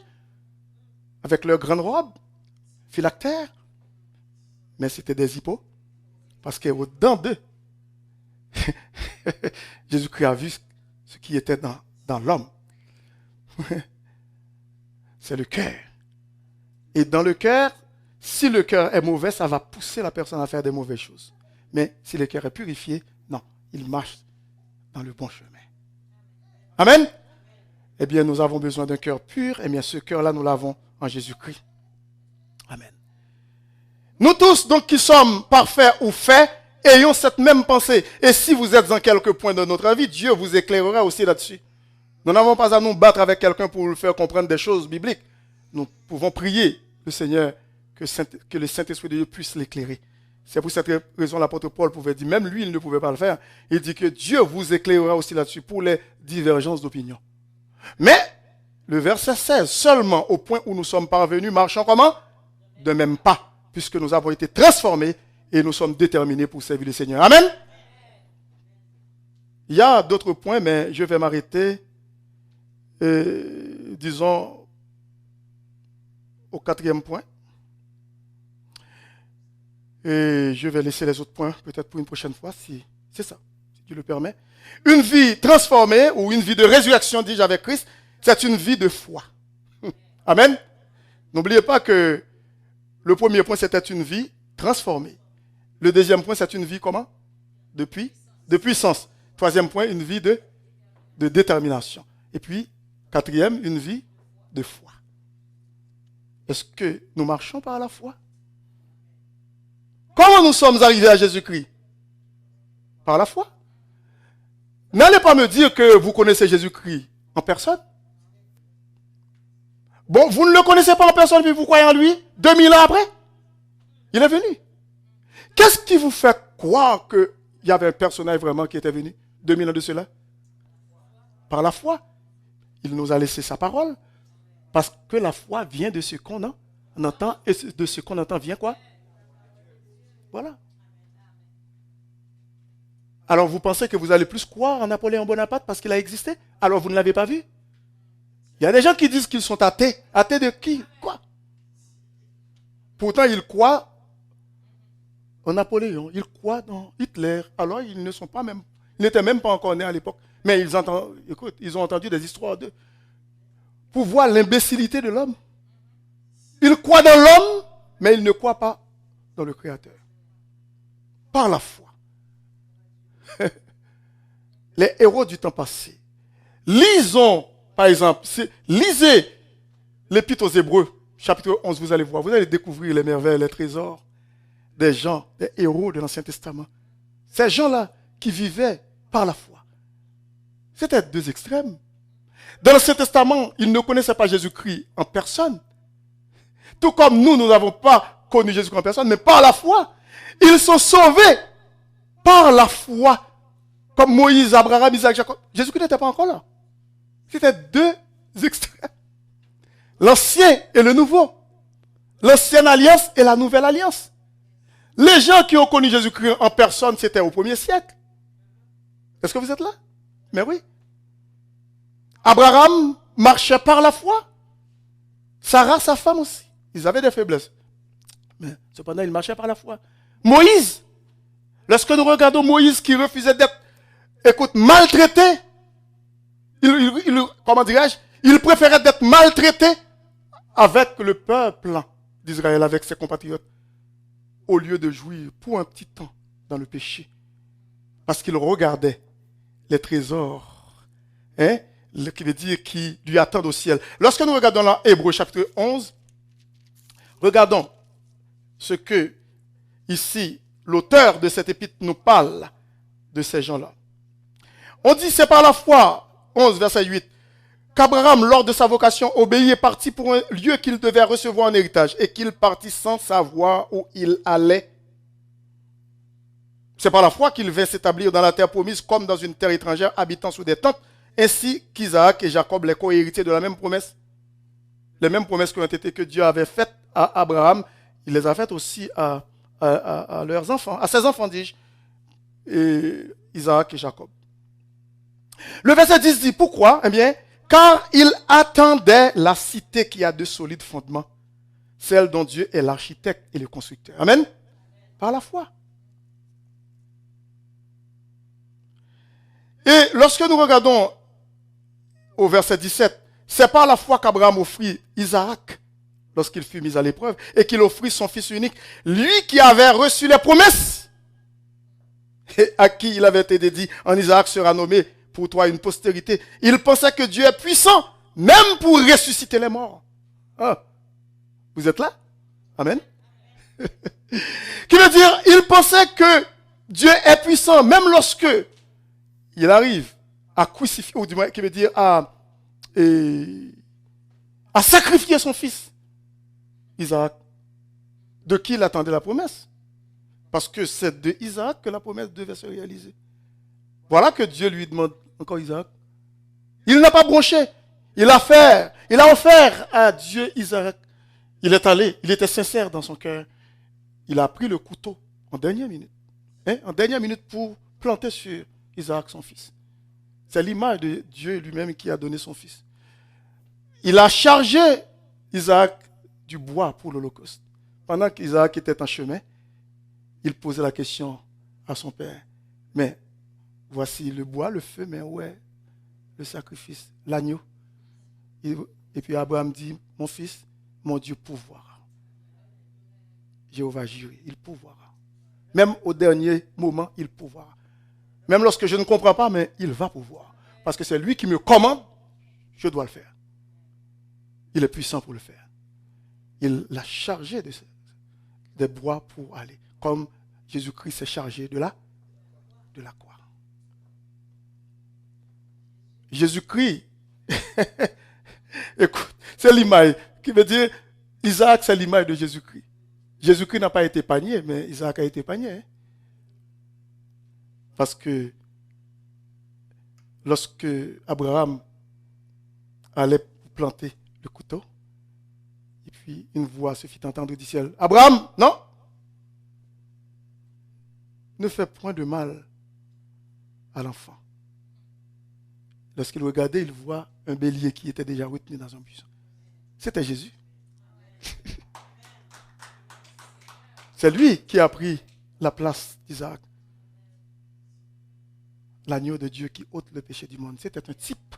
Speaker 1: Avec leurs grandes robes, phylactères. Mais c'était des hippos. Parce qu'au-dedans d'eux, Jésus-Christ a vu ce qui était dans l'homme. C'est le cœur. Et dans le cœur, si le cœur est mauvais, ça va pousser la personne à faire des mauvaises choses. Mais si le cœur est purifié, non, il marche dans le bon chemin. Amen. Eh bien, nous avons besoin d'un cœur pur. Eh bien, ce cœur-là, nous l'avons en Jésus-Christ. Amen. Nous tous, donc, qui sommes parfaits ou faits, ayons cette même pensée. Et si vous êtes en quelque point de notre vie, Dieu vous éclairera aussi là-dessus. Nous n'avons pas à nous battre avec quelqu'un pour lui faire comprendre des choses bibliques. Nous pouvons prier le Seigneur que le Saint-Esprit de Dieu puisse l'éclairer. C'est pour cette raison l'apôtre Paul pouvait dire, même lui, il ne pouvait pas le faire. Il dit que Dieu vous éclairera aussi là-dessus pour les divergences d'opinion. Mais, le verset 16, seulement au point où nous sommes parvenus, marchons comment? De même pas, puisque nous avons été transformés et nous sommes déterminés pour servir le Seigneur. Amen. Il y a d'autres points, mais je vais m'arrêter, disons, au 4e point. Et je vais laisser les autres points peut-être pour une prochaine fois, si c'est ça, si Dieu le permet. Une vie transformée ou une vie de résurrection, dis-je, avec Christ, c'est une vie de foi. Amen. N'oubliez pas que le premier point, c'était une vie transformée. Le deuxième point, c'est une vie comment? De puissance. Troisième point, une vie de détermination. Et puis, quatrième, une vie de foi. Est-ce que nous marchons par la foi? Comment nous sommes arrivés à Jésus-Christ? Par la foi. N'allez pas me dire que vous connaissez Jésus-Christ en personne. Bon, vous ne le connaissez pas en personne, puis vous croyez en lui 2000 ans après? Il est venu. Qu'est-ce qui vous fait croire qu'il y avait un personnage vraiment qui était venu 2000 ans de cela? Par la foi. Il nous a laissé sa parole. Parce que la foi vient de ce qu'on entend, et de ce qu'on entend vient quoi? Voilà. Alors vous pensez que vous allez plus croire en Napoléon Bonaparte parce qu'il a existé? Alors vous ne l'avez pas vu? Il y a des gens qui disent qu'ils sont athées. Athées de qui? Quoi? Pourtant ils croient en Napoléon, ils croient dans Hitler. Alors ils ne sont pas même, ils n'étaient même pas encore nés à l'époque. Mais ils ont entendu des histoires d'eux. Pour voir l'imbécilité de l'homme. Ils croient dans l'homme, mais ils ne croient pas dans le Créateur. Par la foi. Les héros du temps passé. Lisons, par exemple, lisez l'Épître aux Hébreux, chapitre 11, vous allez voir, vous allez découvrir les merveilles, les trésors des gens, des héros de l'Ancien Testament. Ces gens-là qui vivaient par la foi. C'était deux extrêmes. Dans l'Ancien Testament, ils ne connaissaient pas Jésus-Christ en personne. Tout comme nous n'avons pas connu Jésus-Christ en personne, mais par la foi. Ils sont sauvés par la foi. Comme Moïse, Abraham, Isaac, Jacob. Jésus-Christ n'était pas encore là. C'était deux extrêmes. L'ancien et le nouveau. L'ancienne alliance et la nouvelle alliance. Les gens qui ont connu Jésus-Christ en personne, c'était au 1er siècle. Est-ce que vous êtes là? Mais oui. Abraham marchait par la foi. Sarah, sa femme aussi. Ils avaient des faiblesses. Mais cependant, ils marchaient par la foi. Moïse. Lorsque nous regardons Moïse qui refusait d'être, maltraité. Comment dirais-je? Il préférait d'être maltraité avec le peuple d'Israël, avec ses compatriotes, au lieu de jouir pour un petit temps dans le péché. Parce qu'il regardait les trésors, qui veut dire qui lui attendent au ciel. Lorsque nous regardons dans Hébreux chapitre 11, regardons ce que ici l'auteur de cette épître nous parle de ces gens-là. On dit c'est par la foi, 11 verset 8, qu'Abraham lors de sa vocation obéit et partit pour un lieu qu'il devait recevoir en héritage et qu'il partit sans savoir où il allait. C'est par la foi qu'il vint s'établir dans la terre promise comme dans une terre étrangère habitant sous des tentes, ainsi qu'Isaac et Jacob, les co-héritiers de la même promesse. Les mêmes promesses qui ont été que Dieu avait faites à Abraham, il les a faites aussi à leurs enfants, à ses enfants, dis-je, et Isaac et Jacob. Le verset 10 dit pourquoi? Eh bien, car il attendait la cité qui a de solides fondements, celle dont Dieu est l'architecte et le constructeur. Amen? Par la foi. Et lorsque nous regardons au verset 17, c'est par la foi qu'Abraham offrit Isaac lorsqu'il fut mis à l'épreuve et qu'il offrit son fils unique, lui qui avait reçu les promesses et à qui il avait été dit, en Isaac sera nommé pour toi une postérité. Il pensait que Dieu est puissant, même pour ressusciter les morts. Ah. Vous êtes là? Amen. Qui veut dire, il pensait que Dieu est puissant, même lorsque il arrive à crucifier, ou du moins, qui veut dire à sacrifier son fils, Isaac, de qui il attendait la promesse. Parce que c'est de Isaac que la promesse devait se réaliser. Voilà que Dieu lui demande encore Isaac. Il n'a pas bronché. Il a offert à Dieu Isaac. Il est allé, il était sincère dans son cœur. Il a pris le couteau en dernière minute. En dernière minute pour planter sur Isaac son fils. C'est l'image de Dieu lui-même qui a donné son fils. Il a chargé Isaac du bois pour l'Holocauste. Pendant qu'Isaac était en chemin, il posait la question à son père. Mais voici le bois, le feu, mais où est le sacrifice, l'agneau? Et puis Abraham dit, mon fils, mon Dieu pourvoira. Jéhovah Jireh, il pourvoira. Même au dernier moment, il pourvoira. Même lorsque je ne comprends pas, mais il va pouvoir. Parce que c'est lui qui me commande, je dois le faire. Il est puissant pour le faire. Il l'a chargé des bois pour aller. Comme Jésus-Christ s'est chargé de la croix. Jésus-Christ, écoute, c'est l'image qui veut dire, Isaac, c'est l'image de Jésus-Christ. Jésus-Christ n'a pas été panier, mais Isaac a été panier. Hein? Parce que lorsque Abraham allait planter le couteau, et puis une voix se fit entendre du ciel. Abraham, non, ne fais point de mal à l'enfant. Lorsqu'il regardait, il voit un bélier qui était déjà retenu dans un buisson. C'était Jésus. C'est lui qui a pris la place d'Isaac. L'agneau de Dieu qui ôte le péché du monde. C'était un type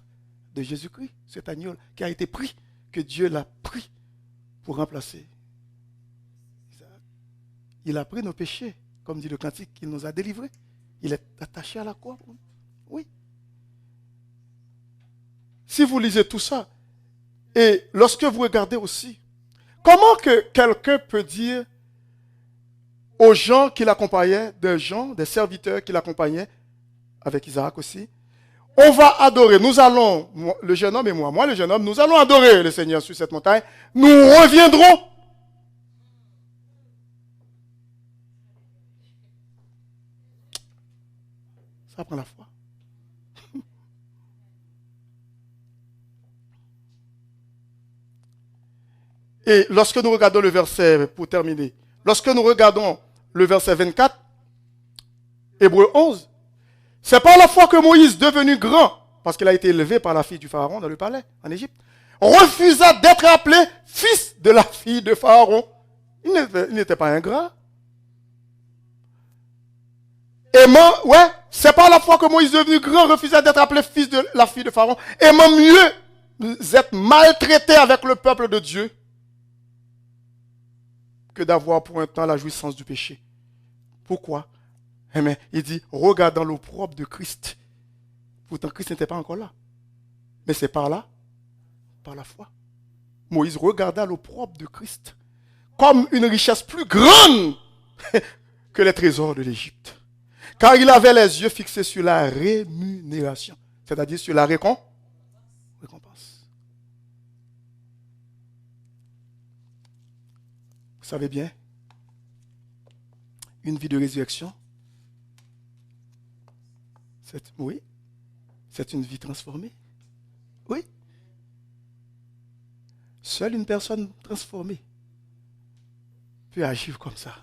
Speaker 1: de Jésus-Christ, cet agneau qui a été pris, que Dieu l'a pris pour remplacer Isaac. Il a pris nos péchés, comme dit le cantique, qu'il nous a délivrés. Il est attaché à la croix. Oui. Si vous lisez tout ça, et lorsque vous regardez aussi, comment que quelqu'un peut dire aux gens qui l'accompagnaient, des serviteurs qui l'accompagnaient, avec Isaac aussi, on va adorer, nous allons, le jeune homme et moi le jeune homme, nous allons adorer le Seigneur sur cette montagne, nous reviendrons. Ça prend la foi. Et lorsque nous regardons le verset, pour terminer, lorsque nous regardons le verset 24, Hébreux 11, c'est par la foi que Moïse, devenu grand, parce qu'il a été élevé par la fille du Pharaon dans le palais, en Égypte, refusa d'être appelé fils de la fille de Pharaon. Il n'était pas ingrat. C'est par la foi que Moïse, devenu grand, refusa d'être appelé fils de la fille de Pharaon. Aimant mieux être maltraité avec le peuple de Dieu que d'avoir pour un temps la jouissance du péché. Pourquoi? Il dit, regardant l'opprobre de Christ. Pourtant, Christ n'était pas encore là. Mais c'est par là, par la foi. Moïse regarda l'opprobre de Christ comme une richesse plus grande que les trésors de l'Égypte. Car il avait les yeux fixés sur la rémunération, c'est-à-dire sur la récompense. Vous savez bien, une vie de résurrection, c'est une vie transformée. Oui. Seule une personne transformée peut agir comme ça,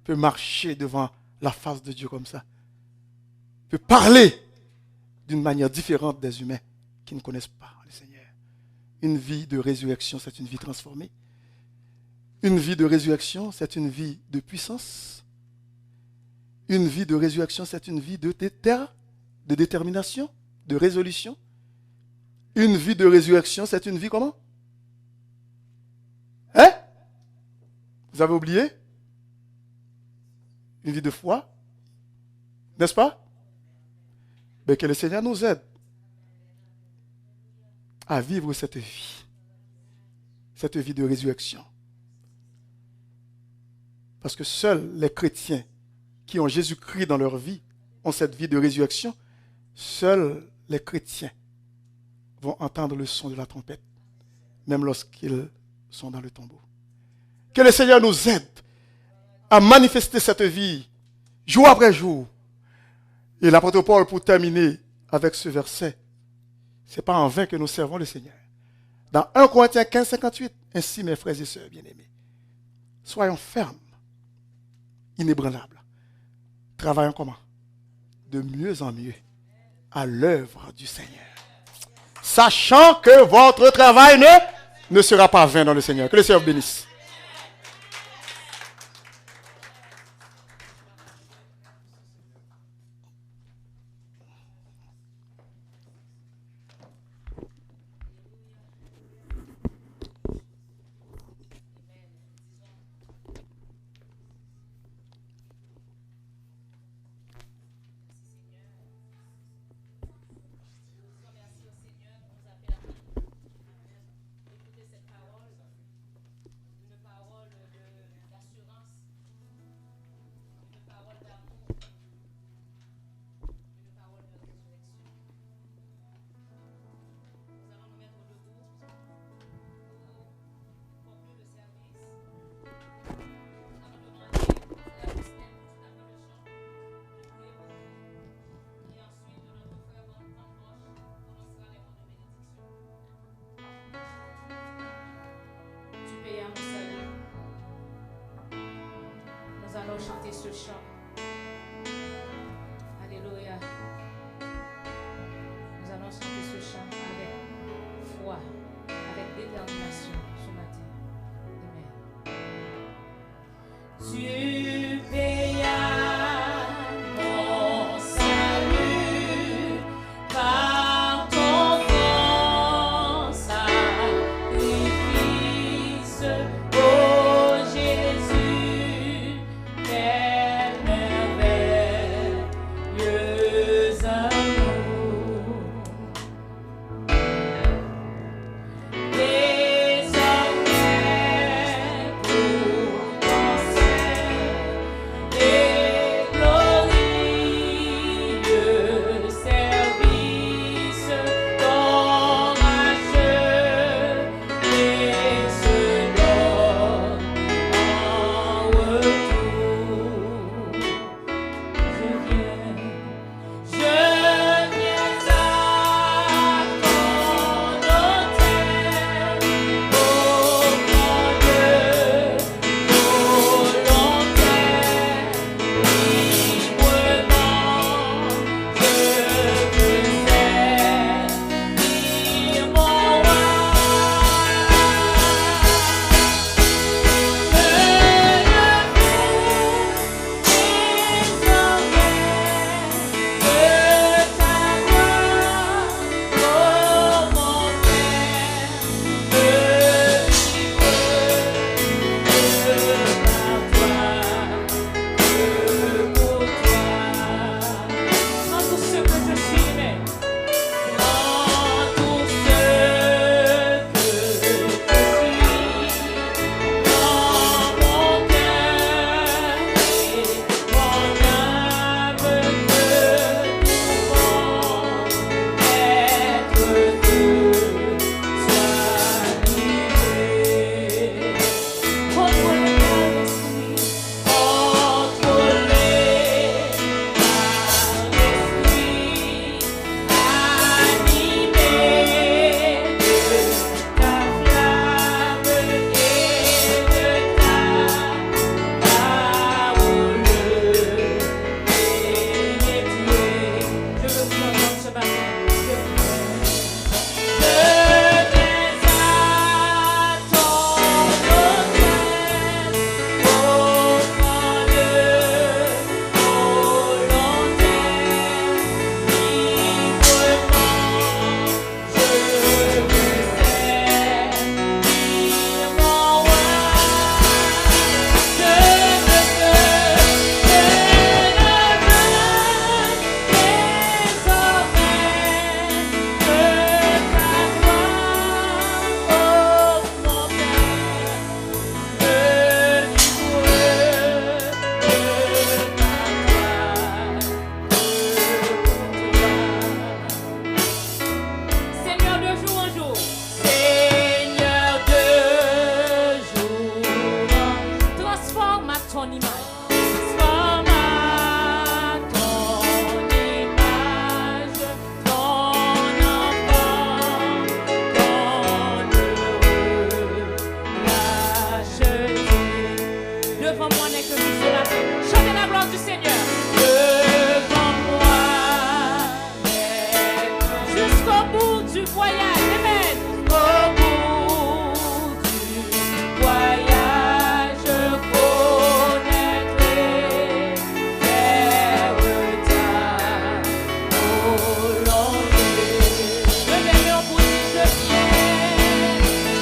Speaker 1: peut marcher devant la face de Dieu comme ça, peut parler d'une manière différente des humains qui ne connaissent pas le Seigneur. Une vie de résurrection, c'est une vie transformée. Une vie de résurrection, c'est une vie de puissance. Une vie de résurrection, c'est une vie de détermination, de résolution. Une vie de résurrection, c'est une vie comment? Hein? Vous avez oublié? Une vie de foi? N'est-ce pas? Mais que le Seigneur nous aide à vivre cette vie de résurrection. Parce que seuls les chrétiens qui ont Jésus-Christ dans leur vie ont cette vie de résurrection. Seuls les chrétiens vont entendre le son de la trompette, même lorsqu'ils sont dans le tombeau. Que le Seigneur nous aide à manifester cette vie jour après jour. Et l'apôtre Paul, pour terminer avec ce verset, ce n'est pas en vain que nous servons le Seigneur. Dans 1 Corinthiens 15, 58, ainsi mes frères et sœurs bien-aimés, soyons fermes, inébranlables. Travaillons comment? De mieux en mieux à l'œuvre du Seigneur. Sachant que votre travail ne sera pas vain dans le Seigneur. Que le Seigneur vous bénisse.
Speaker 2: Chanter ce chant. Alléluia. Nous allons chanter ce chant avec foi, avec détermination ce matin. Amen. Tu payas mon salut par ton grand sacrifice. Oh Jésus, quel merveilleux amour. Désormais pour ton seul ton image. Transforme à ton image, ton enfant, ton heureux, racheté. Devant moi n'est que lui ce matin. Chantez la gloire du Seigneur. Devant moi n'est que jusqu'au bout du voyage. Amen. Au bout du voyage, je connaîtrai vers ta volonté. Levez-le en vous dit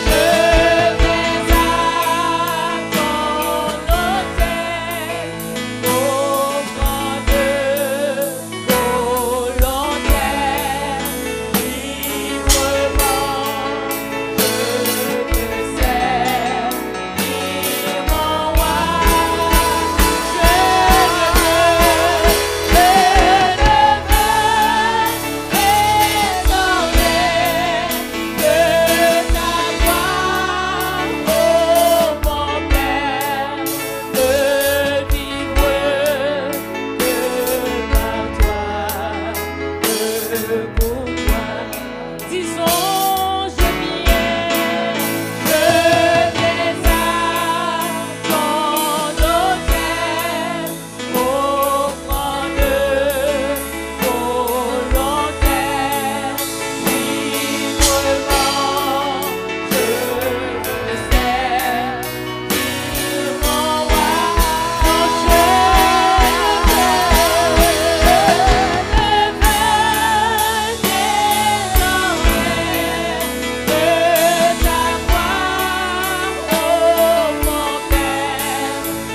Speaker 2: je viens à ton autel, offrande volontaire, librement je te sers, dis-moi moi, je ne disons je viens à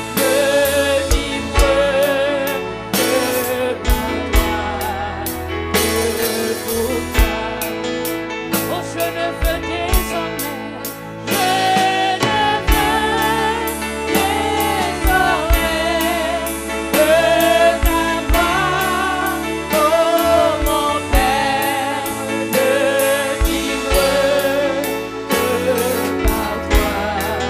Speaker 2: ton autel, offrande volontaire, librement je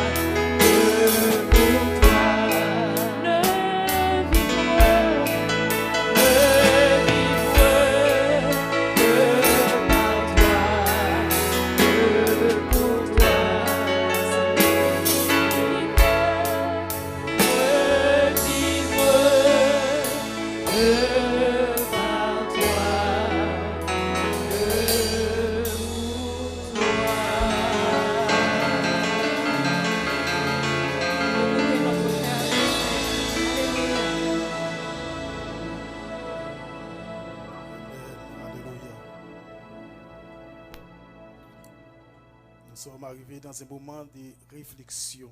Speaker 2: te sers, dis-moi moi,
Speaker 1: Nous sommes arrivés dans un moment de réflexion.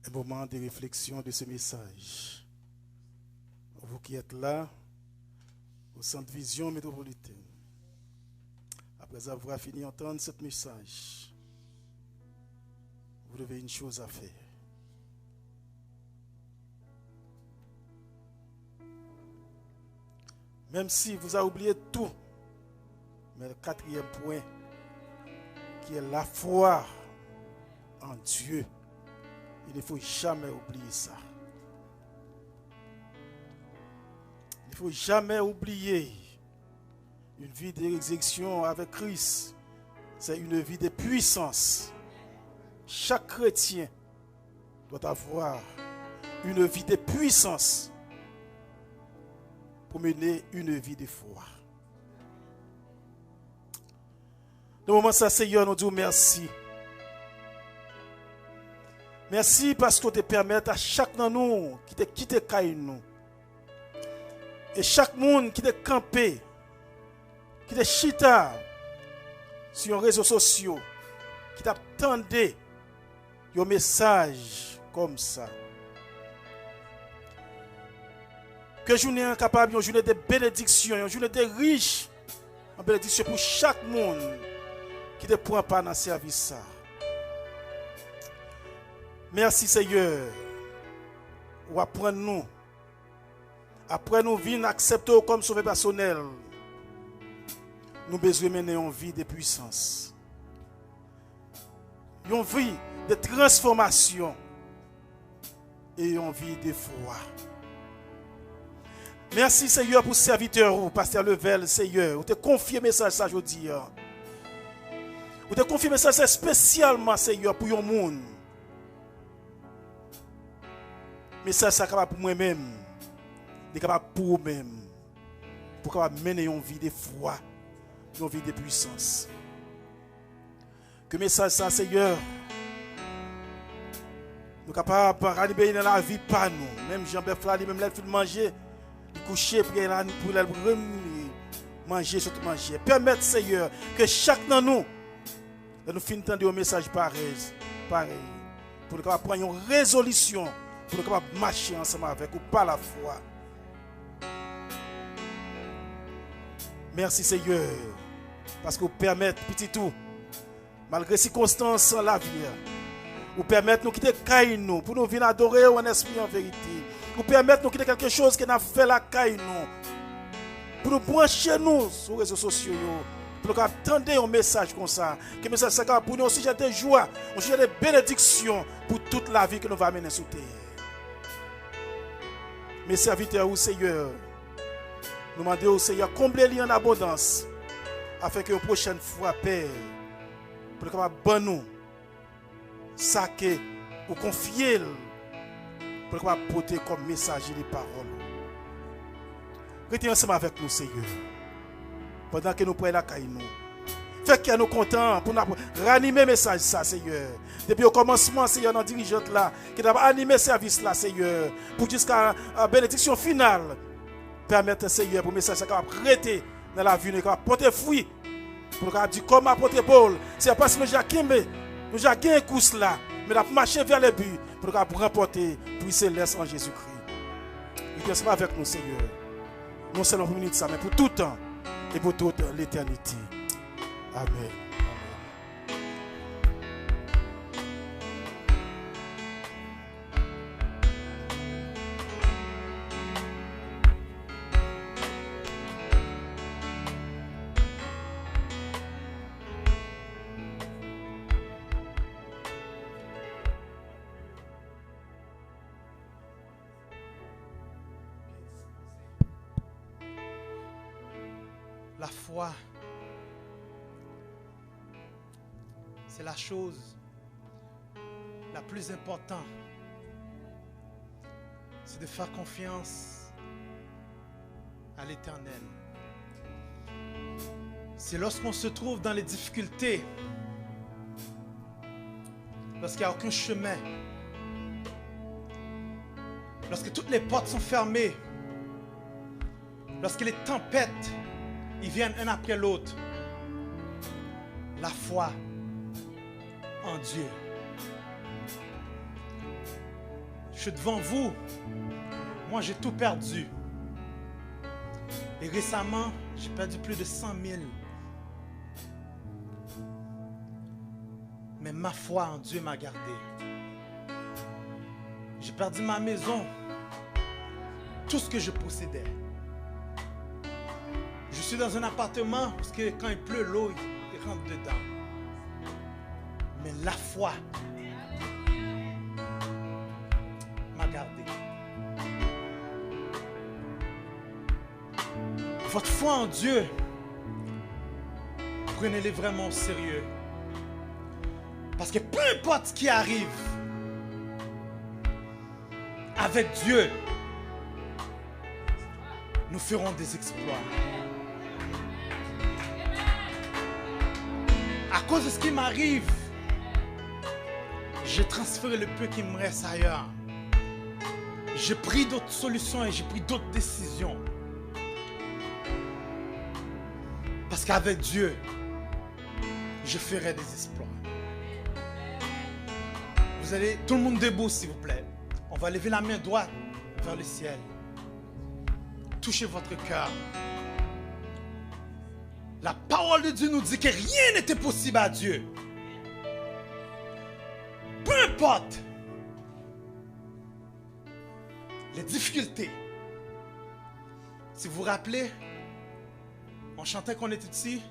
Speaker 1: Un moment de réflexion de ce message. Vous qui êtes là, au Centre Vision Métropolitaine, après avoir fini d'entendre ce message, vous avez une chose à faire. Même si vous avez oublié tout, mais le quatrième point, qui est la foi en Dieu, il ne faut jamais oublier ça. Il ne faut jamais oublier une vie d'exécution avec Christ. C'est une vie de puissance. Chaque chrétien doit avoir une vie de puissance pour mener une vie de foi. Dans le moment ça, Seigneur, nous disons merci. Merci parce que tu permets à chaque de nous qui te quitté nous. Et chaque monde qui te campé, qui te chita sur les réseaux sociaux, qui t'attendait un message comme ça. Que journée incapable, une journée de bénédiction, une journée de riche, une bénédiction pour chaque monde qui ne prend pas dans le service. Merci Seigneur. Ou après nous venir accepter comme sauveur personnel. Nous besoin mener une vie de puissance. Une vie
Speaker 3: de transformation et une vie de foi. Merci Seigneur pour serviteur, pasteur Level, Seigneur. Vous te confiez message ça aujourd'hui. Vous te confiez message ça spécialement Seigneur pour un monde. Message ça capable pour moi-même. Il est capable pour vous-même. Pour capable mener une vie de foi, une vie de puissance. Que message ça Seigneur nous capables de ranimer dans la vie par nous. Même Jean-Bert là, même là il manger, il coucher pour manger, surtout manger. Permettre Seigneur que chaque de nous finisse entendre un message pareil. Pour nous prendre une résolution, pour nous marcher ensemble avec vous par la foi. Merci Seigneur, parce que vous permettez petit tout, malgré les circonstances dans la vie, vous permettez nous quitter caille nous pour nous venir adorer en esprit en vérité. Vous permettez nous quitter quelque chose qui n'a fait la caille nous, pour nous brancher nous sur les réseaux sociaux, pour nous attendre un message comme ça, que message ça pour nous un sujet de joie, un sujet de bénédiction pour toute la vie que nous va mener sur terre. Mes serviteurs au Seigneur, nous demandons au Seigneur combler en abondance afin que la prochaine fois, Père, pour que nous nous saquer ou confier pour que nous porter comme messager les paroles. Restez ensemble avec nous, Seigneur, pendant que nous prenons la caille nous. Fait que nous contents pour nous ranimer le message, ça, Seigneur. Depuis au commencement, Seigneur, dans dirigeante là, qui doit animer le service là, Seigneur, pour jusqu'à la bénédiction finale. Permettre, Seigneur, pour le message capable de rester dans la vie, nous capable porter fruit. Pour nous dire comment apporter bol. C'est parce que nous avons gagné un course là, mais nous avons marché vers le but pour nous remporter pour céleste en Jésus-Christ. Il est avec nous, Seigneur. Non seulement pour minute ça, mais pour tout le temps et pour toute l'éternité. Amen.
Speaker 4: La foi, c'est la chose la plus importante. C'est de faire confiance à l'Éternel. C'est lorsqu'on se trouve dans les difficultés, lorsqu'il n'y a aucun chemin, lorsque toutes les portes sont fermées, lorsque les tempêtes ils viennent un après l'autre. La foi en Dieu. Je suis devant vous. Moi, j'ai tout perdu. Et récemment, j'ai perdu plus de 100 000. Mais ma foi en Dieu m'a gardé. J'ai perdu ma maison. Tout ce que je possédais. Je suis dans un appartement parce que quand il pleut, l'eau rentre dedans. Mais la foi m'a gardé. Votre foi en Dieu, prenez-les vraiment au sérieux. Parce que peu importe ce qui arrive, avec Dieu, nous ferons des exploits. À cause de ce qui m'arrive, j'ai transféré le peu qui me reste ailleurs. J'ai pris d'autres solutions et j'ai pris d'autres décisions. Parce qu'avec Dieu, je ferai des exploits. Vous allez, tout le monde debout s'il vous plaît. On va lever la main droite vers le ciel. Touchez votre cœur. La parole de Dieu nous dit que rien n'était possible à Dieu. Peu importe les difficultés. Si vous vous rappelez, on chantait qu'on était ici.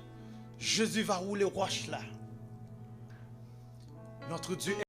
Speaker 4: Jésus va rouler roche là. Notre Dieu est